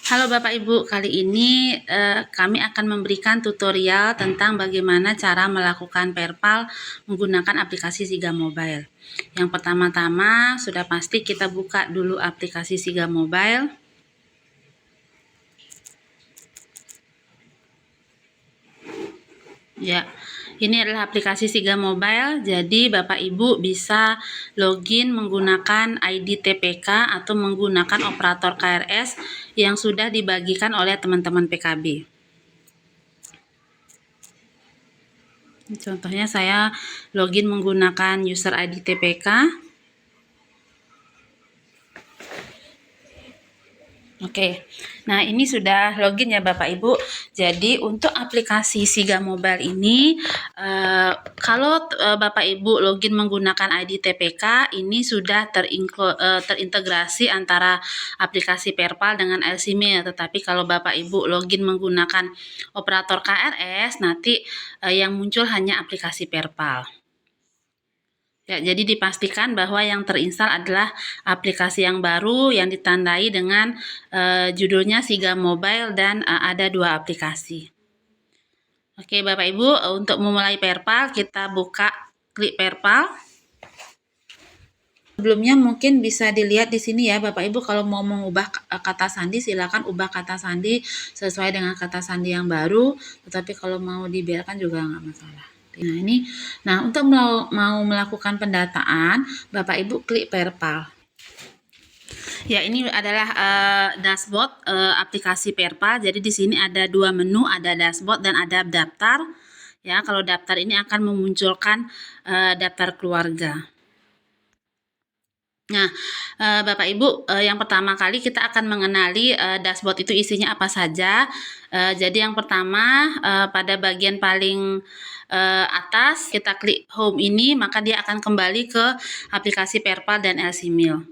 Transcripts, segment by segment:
Halo Bapak Ibu, kali ini kami akan memberikan tutorial tentang bagaimana cara melakukan perpal menggunakan aplikasi Siga Mobile. Yang pertama-tama sudah pasti kita buka dulu aplikasi Siga Mobile. Ya, ini adalah aplikasi Siga Mobile. Jadi Bapak Ibu bisa login menggunakan ID TPK atau menggunakan operator KRS yang sudah dibagikan oleh teman-teman PKB. Contohnya saya login menggunakan user ID TPK. Oke, nah ini sudah login ya Bapak Ibu. Jadi untuk aplikasi Siga Mobile ini, kalau Bapak Ibu login menggunakan ID TPK, ini sudah terintegrasi antara aplikasi Perpal dengan LCMail. Tetapi kalau Bapak Ibu login menggunakan operator KRS, nanti yang muncul hanya aplikasi Perpal. Ya, jadi dipastikan bahwa yang terinstal adalah aplikasi yang baru yang ditandai dengan judulnya Siga Mobile dan ada 2 aplikasi. Oke, Bapak Ibu, untuk memulai Perpal kita buka klik Perpal. Sebelumnya mungkin bisa dilihat di sini ya Bapak Ibu, kalau mau mengubah kata sandi silakan ubah kata sandi sesuai dengan kata sandi yang baru, tetapi kalau mau dibiarkan juga nggak masalah. Nah untuk mau melakukan pendataan, Bapak Ibu klik Perpal. Ya, ini adalah dashboard aplikasi Perpal. Jadi di sini ada 2 menu, ada dashboard dan ada daftar. Ya, kalau daftar ini akan memunculkan daftar keluarga. Nah, Bapak Ibu, yang pertama kali kita akan mengenali dashboard itu isinya apa saja. Jadi yang pertama, pada bagian paling atas kita klik home ini, maka dia akan kembali ke aplikasi Perpal dan LCMail.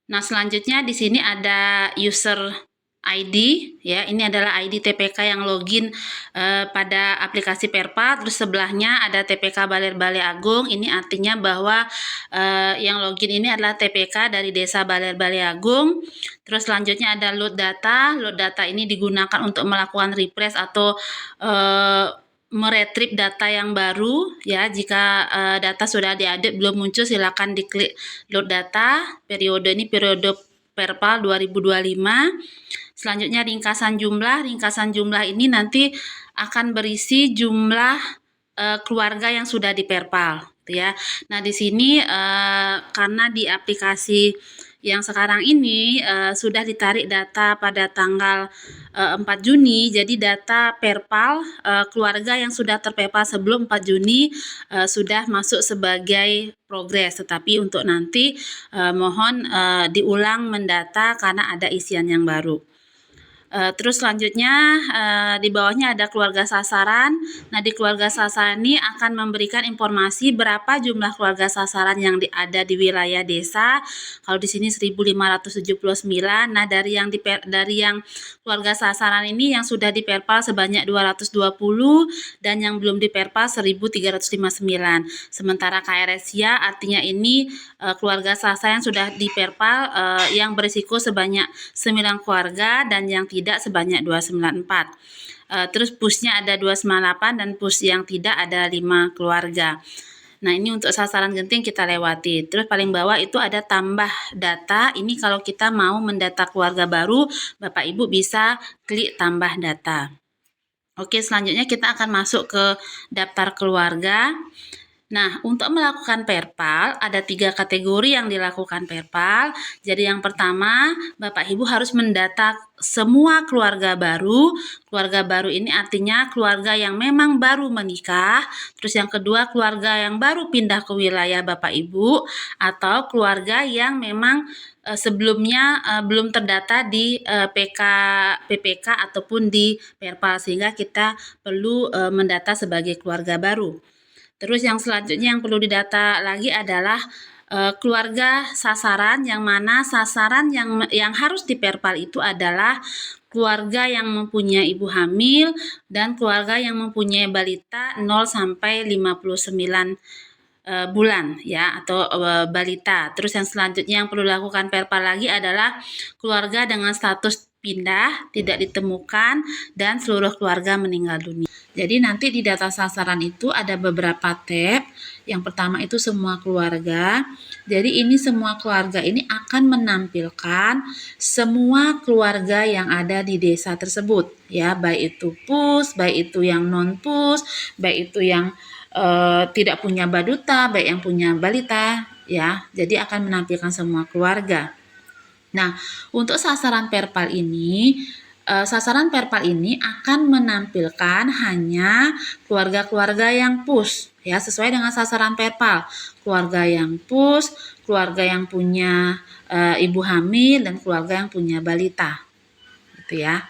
Nah, selanjutnya di sini ada user ID, ya, ini adalah ID TPK yang login pada aplikasi Perpal. Terus sebelahnya ada TPK Baler-Bale Agung. Ini artinya bahwa yang login ini adalah TPK dari Desa Baler-Bale Agung. Terus selanjutnya ada load data. Load data ini digunakan untuk melakukan refresh atau meretrieve data yang baru. Ya, jika data sudah diupdate belum muncul, silakan diklik load data. Periode ini periode Perpal 2025. Selanjutnya ringkasan jumlah. Ringkasan jumlah ini nanti akan berisi jumlah keluarga yang sudah di Perpal, ya. Nah, di sini karena di aplikasi yang sekarang ini sudah ditarik data pada tanggal 4 Juni, jadi data Perpal keluarga yang sudah terperpal sebelum 4 Juni sudah masuk sebagai progres, tetapi untuk nanti mohon diulang mendata karena ada isian yang baru. Terus selanjutnya di bawahnya ada keluarga sasaran. Nah, di keluarga sasaran ini akan memberikan informasi berapa jumlah keluarga sasaran yang ada di wilayah desa. Kalau di sini 1579. Nah, dari yang keluarga sasaran ini yang sudah diperpal sebanyak 220 dan yang belum diperpal 1359. Sementara KRS-nya artinya ini keluarga sasaran yang sudah diperpal yang berisiko sebanyak 9 keluarga dan yang tidak sebanyak 294. Terus pushnya ada 298 dan push yang tidak ada 5 keluarga. Nah, ini untuk sasaran genting kita lewati. Terus paling bawah itu ada tambah data. Ini kalau kita mau mendata keluarga baru, Bapak Ibu bisa klik tambah data. Oke, selanjutnya kita akan masuk ke daftar keluarga. Nah, untuk melakukan Perpal, ada 3 kategori yang dilakukan Perpal. Jadi yang pertama, Bapak Ibu harus mendata semua keluarga baru. Keluarga baru ini artinya keluarga yang memang baru menikah. Terus yang kedua, keluarga yang baru pindah ke wilayah Bapak Ibu. Atau keluarga yang memang sebelumnya belum terdata di PPK ataupun di Perpal. Sehingga kita perlu mendata sebagai keluarga baru. Terus yang selanjutnya yang perlu didata lagi adalah keluarga sasaran, yang mana sasaran yang harus diperpal itu adalah keluarga yang mempunyai ibu hamil dan keluarga yang mempunyai balita 0 sampai 59 bulan ya atau balita. Terus yang selanjutnya yang perlu dilakukan perpal lagi adalah keluarga dengan status pindah, tidak ditemukan, dan seluruh keluarga meninggal dunia. Jadi nanti di data sasaran itu ada beberapa tab. Yang pertama itu semua keluarga. Jadi ini semua keluarga ini akan menampilkan semua keluarga yang ada di desa tersebut ya, baik itu pus, baik itu yang non pus, baik itu yang tidak punya baduta, baik yang punya balita ya. Jadi akan menampilkan semua keluarga. Nah, untuk sasaran perpal ini akan menampilkan hanya keluarga-keluarga yang pus ya, sesuai dengan sasaran perpal. Keluarga yang pus, keluarga yang punya ibu hamil, dan keluarga yang punya balita. Gitu ya.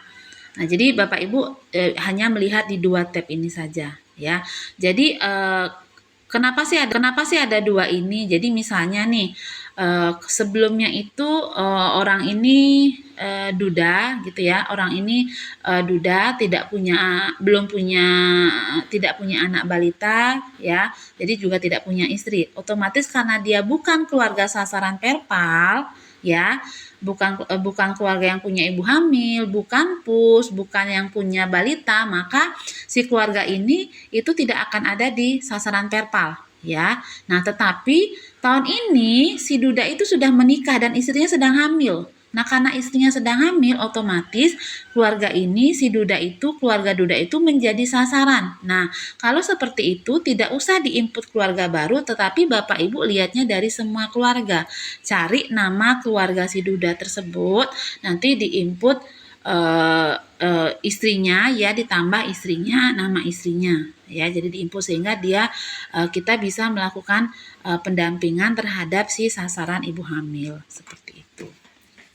Nah, jadi Bapak Ibu hanya melihat di 2 tab ini saja ya. Jadi kenapa sih ada 2 ini? Jadi misalnya nih sebelumnya itu orang ini duda gitu ya. Orang ini duda, tidak punya anak balita ya. Jadi juga tidak punya istri. Otomatis karena dia bukan keluarga sasaran perpal ya, bukan keluarga yang punya ibu hamil, bukan pus, bukan yang punya balita, maka si keluarga ini itu tidak akan ada di sasaran perpal ya. Nah, tetapi tahun ini si duda itu sudah menikah dan istrinya sedang hamil. Nah, karena istrinya sedang hamil, otomatis keluarga duda itu menjadi sasaran. Nah, kalau seperti itu tidak usah diinput keluarga baru, tetapi Bapak Ibu lihatnya dari semua keluarga. Cari nama keluarga si duda tersebut, nanti diinput istrinya ya, ditambah istrinya, nama istrinya ya. Jadi diinput sehingga kita bisa melakukan pendampingan terhadap si sasaran ibu hamil seperti itu.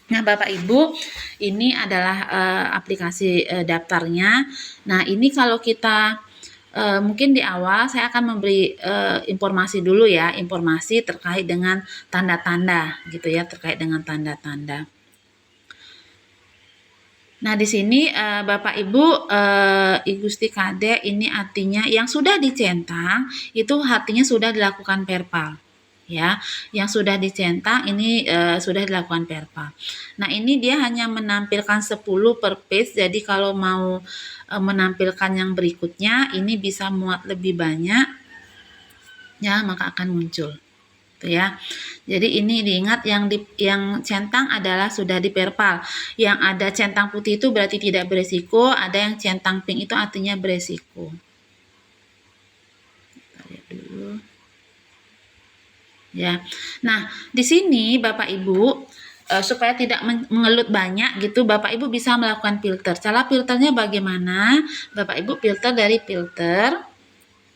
Nah, Bapak Ibu, ini adalah aplikasi daftarnya. Nah, ini kalau kita mungkin di awal saya akan memberi informasi dulu ya, informasi terkait dengan tanda-tanda gitu ya, terkait dengan tanda-tanda. Nah, di sini Bapak Ibu, I Gusti Kade ini artinya yang sudah dicentang itu artinya sudah dilakukan perpal. Ya, yang sudah dicentang ini sudah dilakukan perpal. Nah, ini dia hanya menampilkan 10 per page. Jadi kalau mau menampilkan yang berikutnya ini bisa muat lebih banyak ya, maka akan muncul. Tuh ya. Jadi ini diingat yang centang adalah sudah diperpal. Yang ada centang putih itu berarti tidak beresiko, ada yang centang pink itu artinya beresiko. Kita lihat dulu. Ya. Nah, di sini Bapak Ibu supaya tidak mengelut banyak gitu, Bapak Ibu bisa melakukan filter. Cara filternya bagaimana? Bapak Ibu filter dari filter.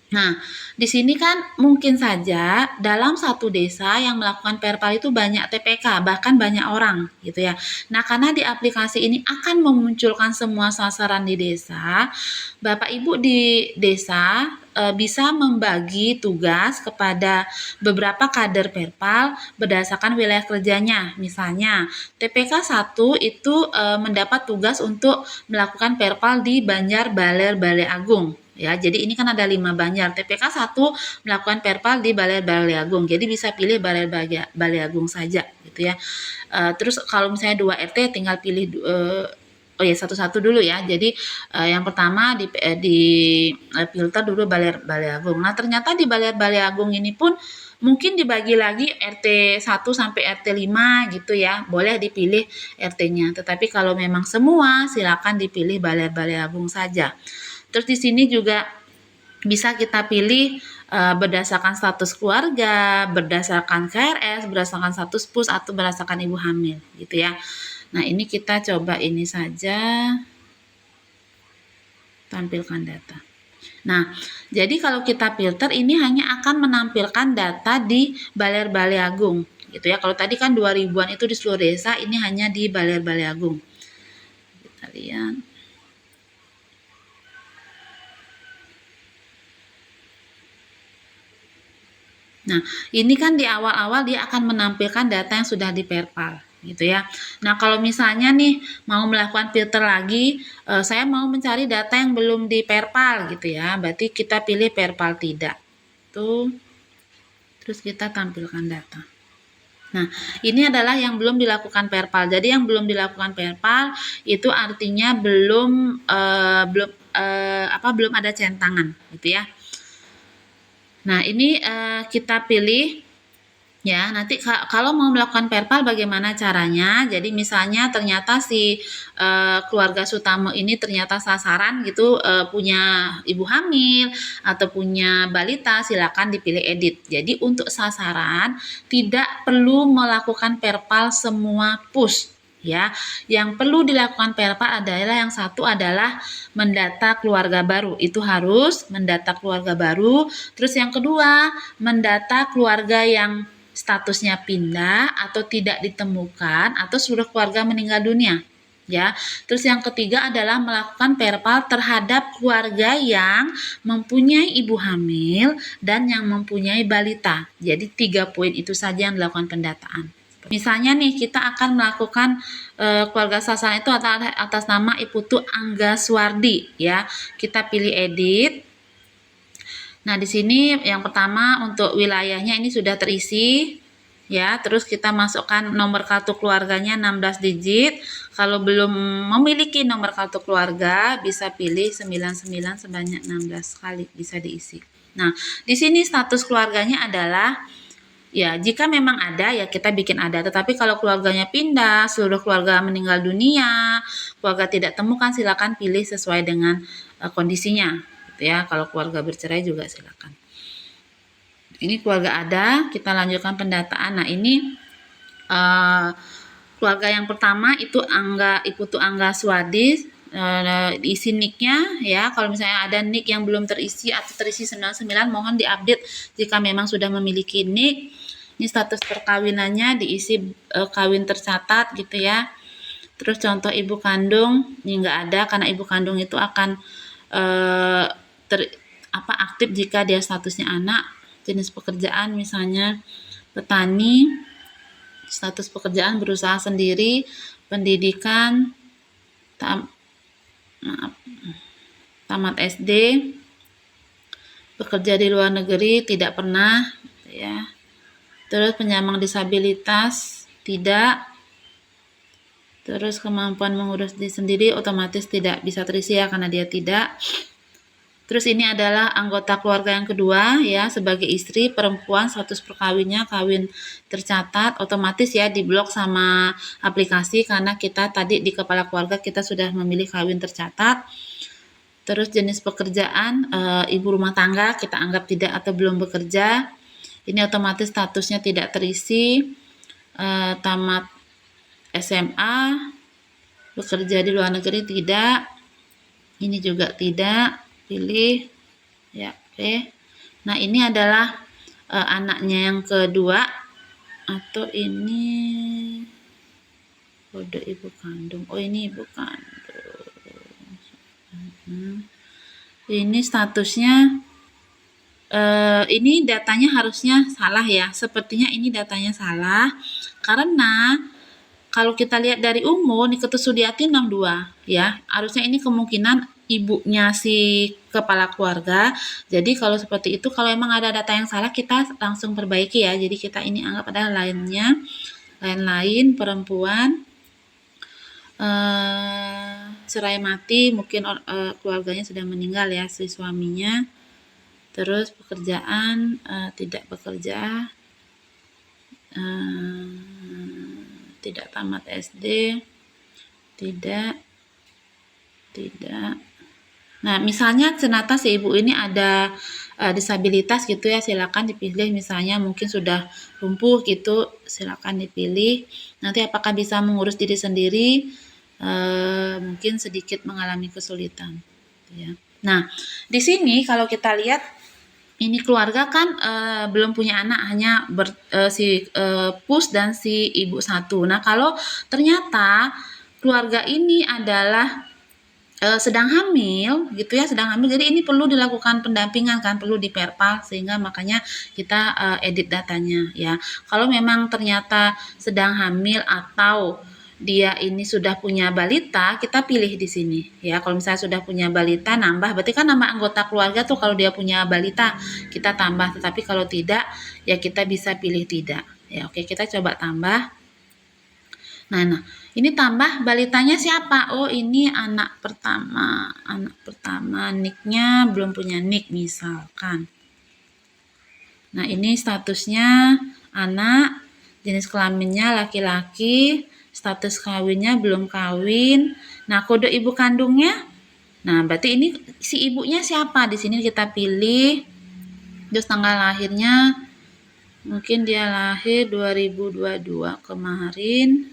Nah, di sini kan mungkin saja dalam satu desa yang melakukan perpal itu banyak TPK, bahkan banyak orang gitu ya. Nah, karena di aplikasi ini akan memunculkan semua sasaran di desa, Bapak Ibu di desa bisa membagi tugas kepada beberapa kader perpal berdasarkan wilayah kerjanya. Misalnya, TPK 1 itu mendapat tugas untuk melakukan perpal di Banjar Baler Balai Agung. Ya, jadi ini kan ada 5 Banjar. TPK 1 melakukan perpal di Baler Balai Agung. Jadi bisa pilih Baler Balai Agung saja gitu ya. Terus kalau misalnya 2 RT tinggal pilih satu-satu dulu ya. Jadi yang pertama di filter dulu Baler Balai Agung. Nah, ternyata di Baler Balai Agung ini pun mungkin dibagi lagi RT 1 sampai RT 5 gitu ya. Boleh dipilih RT-nya. Tetapi kalau memang semua silakan dipilih Baler Balai Agung saja. Terus di sini juga bisa kita pilih berdasarkan status keluarga, berdasarkan KRS, berdasarkan status pus, atau berdasarkan ibu hamil gitu ya. Nah, ini kita coba ini saja tampilkan data. Nah, jadi kalau kita filter ini hanya akan menampilkan data di Baler Balai Agung gitu ya. Kalau tadi kan 2000-an itu di seluruh desa, ini hanya di Baler Balai Agung. Kita lihat. Nah, ini kan di awal-awal dia akan menampilkan data yang sudah diperpal gitu ya. Nah, kalau misalnya nih mau melakukan filter lagi, saya mau mencari data yang belum diperpal gitu ya. Berarti kita pilih perpal tidak. Tuh. Terus kita tampilkan data. Nah, ini adalah yang belum dilakukan perpal. Jadi yang belum dilakukan perpal itu artinya belum belum ada centangan, gitu ya. Nah, ini kita pilih ya. Nanti kalau mau melakukan perpal bagaimana caranya? Jadi misalnya ternyata si keluarga Sutamo ini ternyata sasaran gitu, punya ibu hamil atau punya balita, silakan dipilih edit. Jadi untuk sasaran tidak perlu melakukan perpal semua push ya. Yang perlu dilakukan perpal adalah yang satu adalah mendata keluarga baru. Itu harus mendata keluarga baru. Terus yang kedua, mendata keluarga yang statusnya pindah atau tidak ditemukan atau sudah keluarga meninggal dunia ya. Terus yang ketiga adalah melakukan perpal terhadap keluarga yang mempunyai ibu hamil dan yang mempunyai balita. Jadi 3 poin itu saja yang dilakukan pendataan. Misalnya nih kita akan melakukan keluarga sasaran itu atas nama Iputu Angga Suwardi ya. Kita pilih edit. Nah, di sini yang pertama untuk wilayahnya ini sudah terisi ya. Terus kita masukkan nomor kartu keluarganya 16 digit. Kalau belum memiliki nomor kartu keluarga bisa pilih 99 sebanyak 16 kali bisa diisi. Nah, di sini status keluarganya adalah ya, jika memang ada ya kita bikin ada. Tetapi kalau keluarganya pindah, seluruh keluarga meninggal dunia, keluarga tidak temukan, silakan pilih sesuai dengan kondisinya. Ya, kalau keluarga bercerai juga silakan. Ini keluarga ada, kita lanjutkan pendataan. Nah, ini keluarga yang pertama itu Iputu Angga Suwardi, isi nicknya ya. Kalau misalnya ada nick yang belum terisi atau terisi 99 mohon diupdate jika memang sudah memiliki nick. Ini status perkawinannya diisi kawin tercatat gitu ya. Terus contoh ibu kandung ini enggak ada karena ibu kandung itu akan aktif jika dia statusnya anak. Jenis pekerjaan misalnya petani, status pekerjaan berusaha sendiri, pendidikan tamat SD, bekerja di luar negeri tidak pernah ya. Terus penyandang disabilitas tidak. Terus kemampuan mengurus diri sendiri otomatis tidak bisa terisi ya karena dia tidak. Terus ini adalah anggota keluarga yang kedua ya, sebagai istri perempuan, status perkawinnya kawin tercatat, otomatis ya diblok sama aplikasi karena kita tadi di kepala keluarga kita sudah memilih kawin tercatat. Terus jenis pekerjaan ibu rumah tangga kita anggap tidak atau belum bekerja. Ini otomatis statusnya tidak terisi. Tamat SMA, bekerja di luar negeri tidak. Ini juga tidak. Pilih ya, oke. Nah, ini adalah anaknya yang kedua atau ini kode ibu kandung. Oh, ini ibu kandung. Ini statusnya ini datanya harusnya salah ya. Sepertinya ini datanya salah karena kalau kita lihat dari umur nih Ketusudiati 62 ya. Harusnya ini kemungkinan ibunya si kepala keluarga. Jadi kalau seperti itu, kalau emang ada data yang salah kita langsung perbaiki ya. Jadi kita ini anggap adalah lain perempuan cerai mati, mungkin keluarganya sudah meninggal ya si suaminya. Terus pekerjaan tidak bekerja, tidak tamat SD, tidak. Nah, misalnya ternyata si ibu ini ada disabilitas gitu ya, silakan dipilih. Misalnya mungkin sudah lumpuh gitu, silakan dipilih. Nanti apakah bisa mengurus diri sendiri, mungkin sedikit mengalami kesulitan ya. Nah, di sini kalau kita lihat ini keluarga kan belum punya anak, hanya si Pus dan si ibu satu. Nah, kalau ternyata keluarga ini adalah sedang hamil gitu ya, jadi ini perlu dilakukan pendampingan kan, perlu diperpal, sehingga makanya kita edit datanya ya. Kalau memang ternyata sedang hamil atau dia ini sudah punya balita, kita pilih di sini ya. Kalau misalnya sudah punya balita nambah, berarti kan nama anggota keluarga tuh kalau dia punya balita kita tambah, tetapi kalau tidak ya kita bisa pilih tidak. Ya, oke, kita coba tambah. Nah, ini tambah balitanya siapa? Oh, ini anak pertama. Anak pertama, nicknya belum punya nick misalkan. Nah, ini statusnya anak, jenis kelaminnya laki-laki, status kawinnya belum kawin. Nah, kode ibu kandungnya. Nah, berarti ini si ibunya siapa? Di sini kita pilih. Terus tanggal lahirnya mungkin dia lahir 2022 kemarin.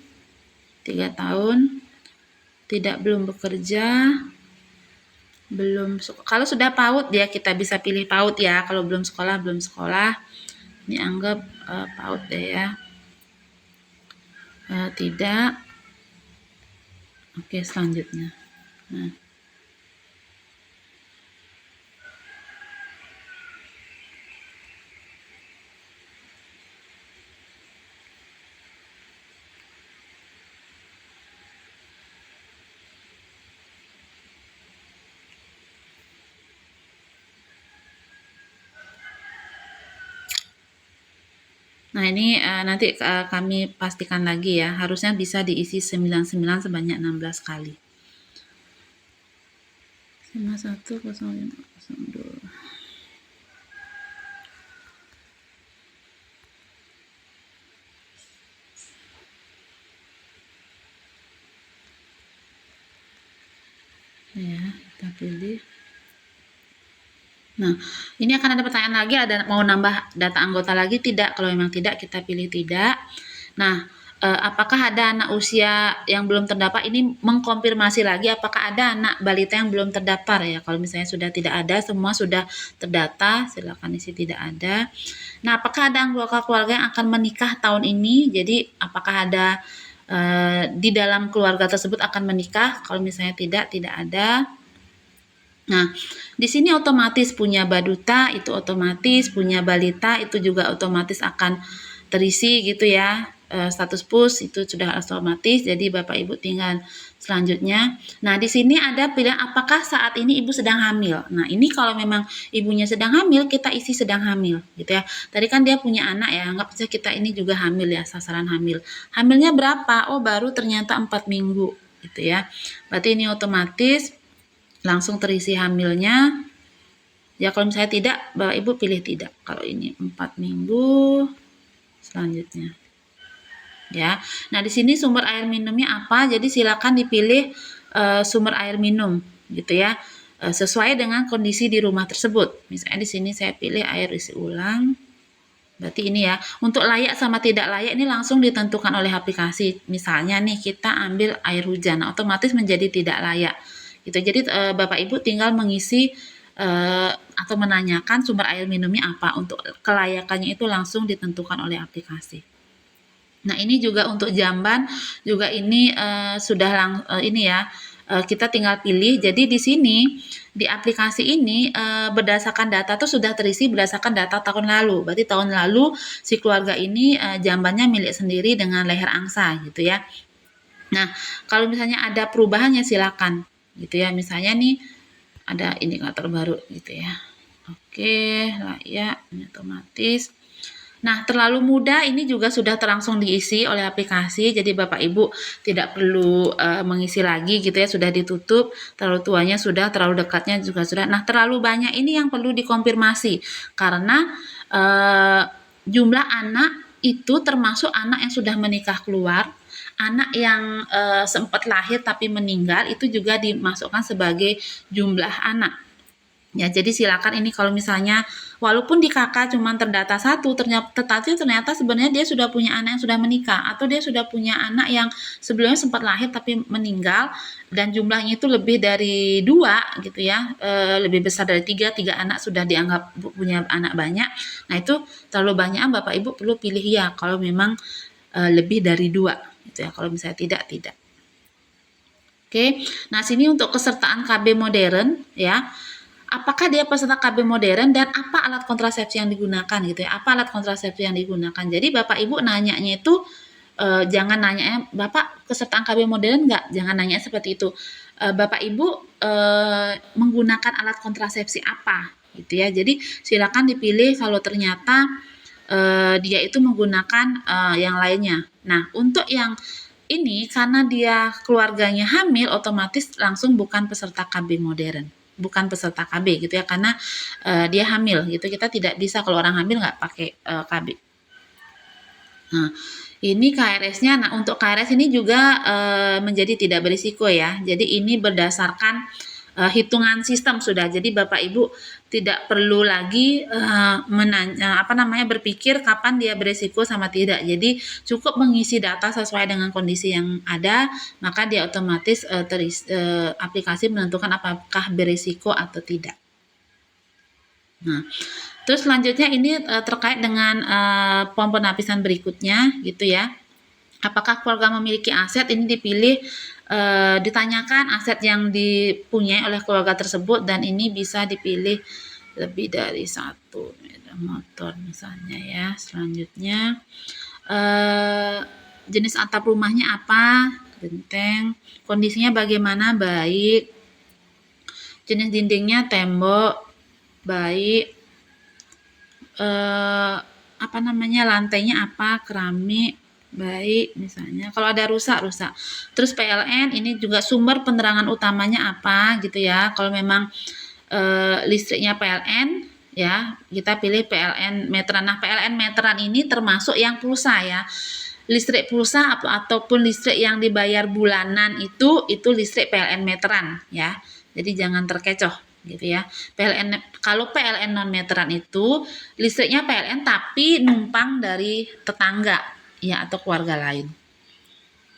3 tahun. Belum bekerja. Kalau sudah PAUD ya kita bisa pilih PAUD ya. Kalau belum sekolah ini anggap PAUD deh ya. Tidak. Oke, selanjutnya. Nah, ini nanti kami pastikan lagi ya. Harusnya bisa diisi 99 sebanyak 16 kali. 510502. Ya, kita pilih. Nah, ini akan ada pertanyaan lagi, ada mau nambah data anggota lagi tidak? Kalau memang tidak, kita pilih tidak. Nah, apakah ada anak usia yang belum terdaftar? Ini mengkonfirmasi lagi apakah ada anak balita yang belum terdaftar ya. Kalau misalnya sudah tidak ada, semua sudah terdata, silakan isi tidak ada. Nah, apakah ada anggota keluarga yang akan menikah tahun ini? Jadi, apakah ada di dalam keluarga tersebut akan menikah? Kalau misalnya tidak ada. Nah, di sini otomatis punya baduta, itu otomatis punya balita, itu juga otomatis akan terisi gitu ya. Status push itu sudah otomatis, jadi Bapak Ibu tinggal selanjutnya. Nah, di sini ada pilihan apakah saat ini Ibu sedang hamil. Nah, ini kalau memang ibunya sedang hamil, kita isi sedang hamil gitu ya. Tadi kan dia punya anak ya, anggap saja kita ini juga hamil ya, sasaran hamil. Hamilnya berapa? Oh, baru ternyata 4 minggu gitu ya. Berarti ini otomatis langsung terisi hamilnya. Ya, kalau misalnya tidak, Bapak Ibu pilih tidak. Kalau ini 4 minggu selanjutnya. Ya. Nah, di sini sumber air minumnya apa? Jadi silakan dipilih sumber air minum gitu ya. Sesuai dengan kondisi di rumah tersebut. Misalnya di sini saya pilih air isi ulang. Berarti ini ya, untuk layak sama tidak layak ini langsung ditentukan oleh aplikasi. Misalnya nih kita ambil air hujan, otomatis menjadi tidak layak. Gitu. Jadi Bapak Ibu tinggal mengisi atau menanyakan sumber air minumnya apa. Untuk kelayakannya itu langsung ditentukan oleh aplikasi. Nah, ini juga untuk jamban juga ini sudah ini ya. Kita tinggal pilih. Jadi di sini di aplikasi ini berdasarkan data tuh sudah terisi berdasarkan data tahun lalu. Berarti tahun lalu si keluarga ini jambannya milik sendiri dengan leher angsa gitu ya. Nah, kalau misalnya ada perubahannya silakan gitu ya. Misalnya nih ada indikator baru gitu ya. Oke, layak, ini otomatis. Nah, terlalu muda ini juga sudah langsung diisi oleh aplikasi, jadi Bapak Ibu tidak perlu mengisi lagi gitu ya, sudah ditutup. Terlalu tuanya sudah, terlalu dekatnya juga sudah. Nah, terlalu banyak ini yang perlu dikonfirmasi karena jumlah anak itu termasuk anak yang sudah menikah keluar, anak yang sempat lahir tapi meninggal itu juga dimasukkan sebagai jumlah anak. Ya, jadi silakan ini kalau misalnya walaupun di KK cuma terdata 1, ternyata sebenarnya dia sudah punya anak yang sudah menikah atau dia sudah punya anak yang sebelumnya sempat lahir tapi meninggal dan jumlahnya itu lebih dari 2 gitu ya, lebih besar dari 3 anak sudah dianggap punya anak banyak. Nah, itu terlalu banyak Bapak Ibu perlu pilih ya kalau memang lebih dari 2 gitu ya. Kalau misalnya tidak. Oke. Nah, sini untuk kesertaan KB modern ya. Apakah dia peserta KB modern dan apa alat kontrasepsi yang digunakan gitu ya, apa alat kontrasepsi yang digunakan. Jadi Bapak Ibu nanyanya itu jangan nanya, Bapak kesertaan KB modern nggak? Jangan nanya seperti itu. Bapak Ibu menggunakan alat kontrasepsi apa? Gitu ya. Jadi silakan dipilih kalau ternyata dia itu menggunakan yang lainnya. Nah, untuk yang ini karena dia keluarganya hamil, otomatis langsung bukan peserta KB modern, bukan peserta KB gitu ya, karena dia hamil gitu. Kita tidak bisa kalau orang hamil nggak pakai KB. Nah, ini KRS-nya. Nah, untuk KRS ini juga menjadi tidak berisiko ya. Jadi ini berdasarkan hitungan sistem sudah. Jadi Bapak Ibu tidak perlu lagi berpikir kapan dia berisiko sama tidak. Jadi cukup mengisi data sesuai dengan kondisi yang ada, maka dia otomatis aplikasi menentukan apakah berisiko atau tidak. Nah, terus selanjutnya ini terkait dengan pom penapisan berikutnya gitu ya. Apakah keluarga memiliki aset? Ini dipilih ditanyakan aset yang dipunyai oleh keluarga tersebut, dan ini bisa dipilih lebih dari satu motor misalnya ya. Selanjutnya jenis atap rumahnya apa? Genteng. Kondisinya bagaimana? Baik. Jenis dindingnya tembok. Baik. Lantainya apa? Keramik. Baik, misalnya kalau ada rusak. Terus PLN ini juga sumber penerangan utamanya apa gitu ya. Kalau memang listriknya PLN ya, kita pilih PLN meteran. Nah, PLN meteran ini termasuk yang pulsa ya. Listrik pulsa ataupun listrik yang dibayar bulanan itu listrik PLN meteran ya. Jadi jangan terkecoh gitu ya. Kalau PLN non meteran itu listriknya PLN tapi numpang dari tetangga ya atau keluarga lain.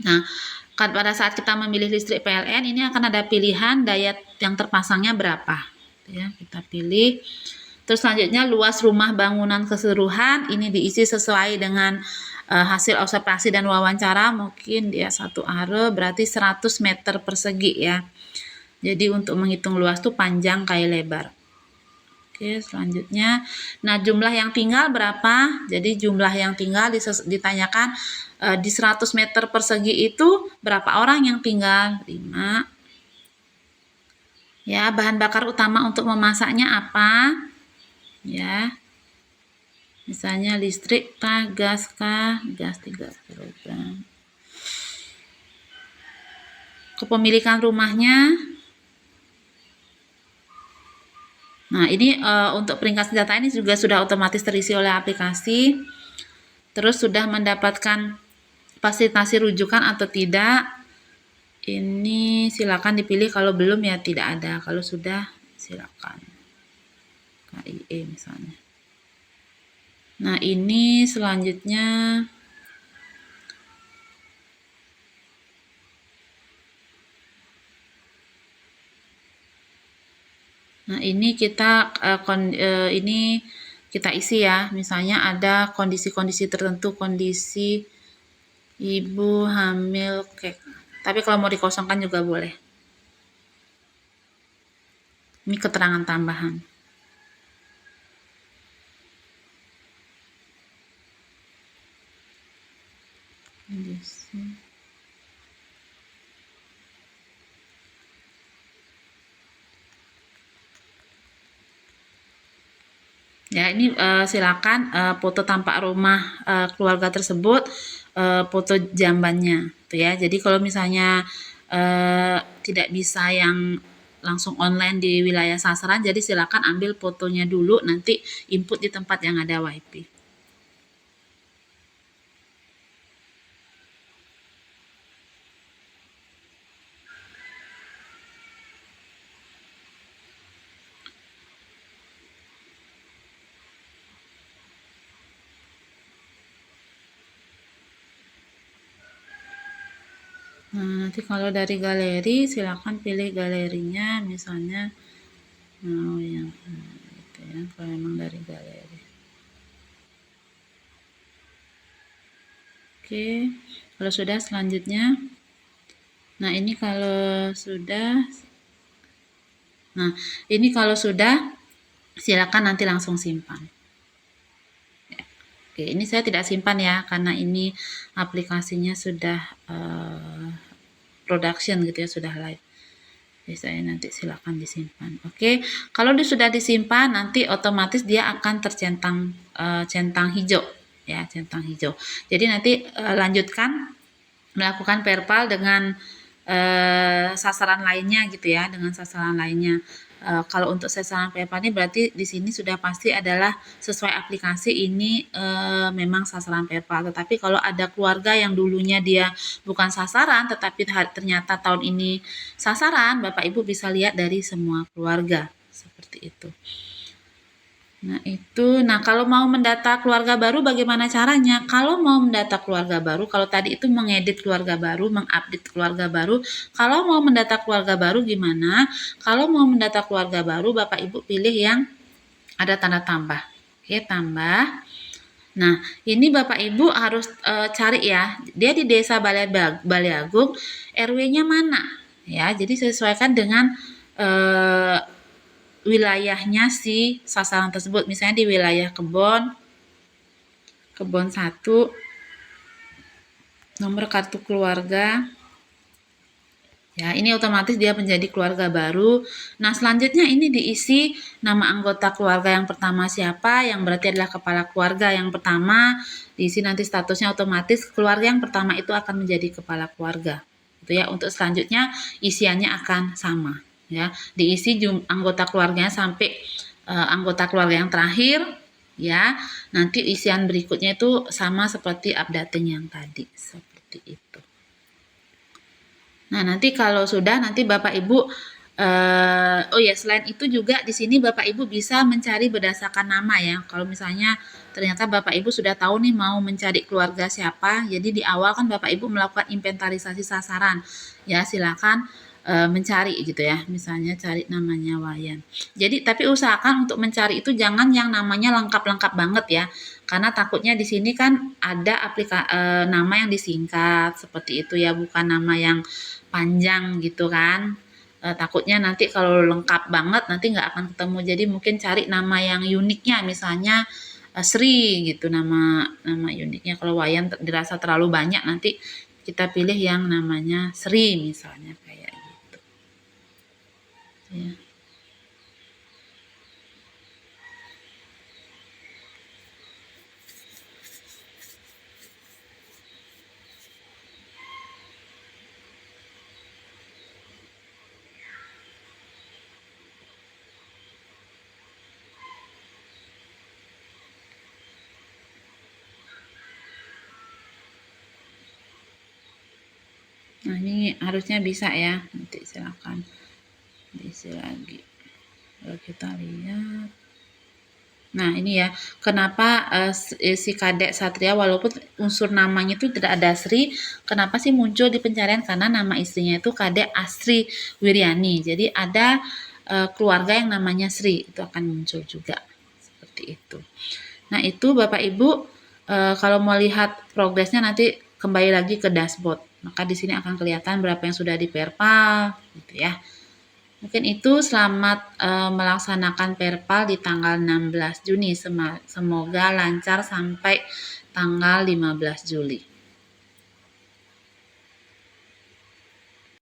Nah, pada saat kita memilih listrik PLN ini akan ada pilihan daya yang terpasangnya berapa ya, kita pilih. Terus selanjutnya luas rumah bangunan keseluruhan ini diisi sesuai dengan hasil observasi dan wawancara. Mungkin dia 1 are berarti 100 meter persegi ya. Jadi untuk menghitung luas tuh panjang kali lebar. Oke, selanjutnya. Nah, jumlah yang tinggal berapa? Jadi jumlah yang tinggal ditanyakan di 100 meter persegi itu berapa orang yang tinggal? 5. Ya, bahan bakar utama untuk memasaknya apa? Ya. Misalnya listrik kah, gas kah? Gas 3 kg. Kepemilikan rumahnya. Nah, ini untuk peringkat senjata ini juga sudah otomatis terisi oleh aplikasi. Terus sudah mendapatkan fasilitasi rujukan atau tidak. Ini silakan dipilih, kalau belum ya tidak ada. Kalau sudah silakan. KIE misalnya. Nah, ini selanjutnya ini kita isi ya. Misalnya ada kondisi-kondisi tertentu, kondisi ibu hamil kek. Tapi kalau mau dikosongkan juga boleh. Ini keterangan tambahan. Kondisi. Ya, ini silakan foto tampak rumah keluarga tersebut, foto jambannya, tuh ya. Jadi kalau misalnya tidak bisa yang langsung online di wilayah sasaran, jadi silakan ambil fotonya dulu, nanti input di tempat yang ada WiFi. Nah, nanti kalau dari galeri silakan pilih galerinya, misalnya mau yang gitu ya, kalau memang dari galeri. Oke, kalau sudah selanjutnya. Nah, ini kalau sudah. Nah, ini kalau sudah silakan nanti langsung simpan. Oke, ini saya tidak simpan ya, karena ini aplikasinya sudah production gitu ya, sudah live. Biasanya nanti silakan disimpan. Oke, kalau sudah disimpan nanti otomatis dia akan tercentang centang hijau ya, centang hijau. Jadi nanti lanjutkan melakukan perpal dengan sasaran lainnya gitu ya, dengan sasaran lainnya. Kalau untuk sasaran perpal ini berarti di sini sudah pasti adalah sesuai aplikasi ini memang sasaran perpal. Tetapi kalau ada keluarga yang dulunya dia bukan sasaran tetapi ternyata tahun ini sasaran, Bapak Ibu bisa lihat dari semua keluarga seperti itu. Nah kalau mau mendata keluarga baru bagaimana caranya? Kalau mau mendata keluarga baru, kalau tadi itu mengedit keluarga baru, mengupdate keluarga baru, kalau mau mendata keluarga baru gimana? Kalau mau mendata keluarga baru, Bapak Ibu pilih yang ada tanda tambah. Oke, tambah. Nah, ini Bapak Ibu harus cari ya, dia di Desa Baliagung, RW-nya mana? Ya, jadi sesuaikan dengan wilayahnya si sasaran tersebut. Misalnya di wilayah Kebon 1, nomor kartu keluarga. Ya, ini otomatis dia menjadi keluarga baru. Nah, selanjutnya ini diisi nama anggota keluarga yang pertama siapa, yang berarti adalah kepala keluarga yang pertama. Diisi nanti statusnya otomatis keluarga yang pertama itu akan menjadi kepala keluarga. Itu ya, untuk selanjutnya isiannya akan sama. Ya, diisi anggota keluarganya sampai anggota keluarga yang terakhir. Ya, nanti isian berikutnya itu sama seperti updating yang tadi. Seperti itu. Nah, nanti kalau sudah nanti Bapak Ibu oh ya, selain itu juga di sini Bapak Ibu bisa mencari berdasarkan nama ya. Kalau misalnya ternyata Bapak Ibu sudah tahu nih mau mencari keluarga siapa, jadi di awal kan Bapak Ibu melakukan inventarisasi sasaran. Ya, silakan mencari gitu ya. Misalnya cari namanya Wayan. Jadi tapi usahakan untuk mencari itu jangan yang namanya lengkap-lengkap banget ya. Karena takutnya di sini kan ada nama yang disingkat seperti itu ya, bukan nama yang panjang gitu kan. Takutnya nanti kalau lengkap banget nanti nggak akan ketemu. Jadi mungkin cari nama yang uniknya, misalnya Sri gitu, nama uniknya. Kalau Wayan dirasa terlalu banyak, nanti kita pilih yang namanya Sri misalnya kayak gitu. Ya. Nah, ini harusnya bisa ya. Nanti silakan diisi lagi. Kalau kita lihat. Nah, ini ya, kenapa si Kadek Satria walaupun unsur namanya itu tidak ada Sri, kenapa sih muncul di pencarian? Karena nama istrinya itu Kadek Astri Wiryani. Jadi ada keluarga yang namanya Sri, itu akan muncul juga. Seperti itu. Nah, itu Bapak Ibu kalau mau lihat progresnya nanti kembali lagi ke dashboard. Maka di sini akan kelihatan berapa yang sudah diperpal gitu ya. Mungkin itu, selamat melaksanakan perpal di tanggal 16 Juni. Semoga lancar sampai tanggal 15 Juli.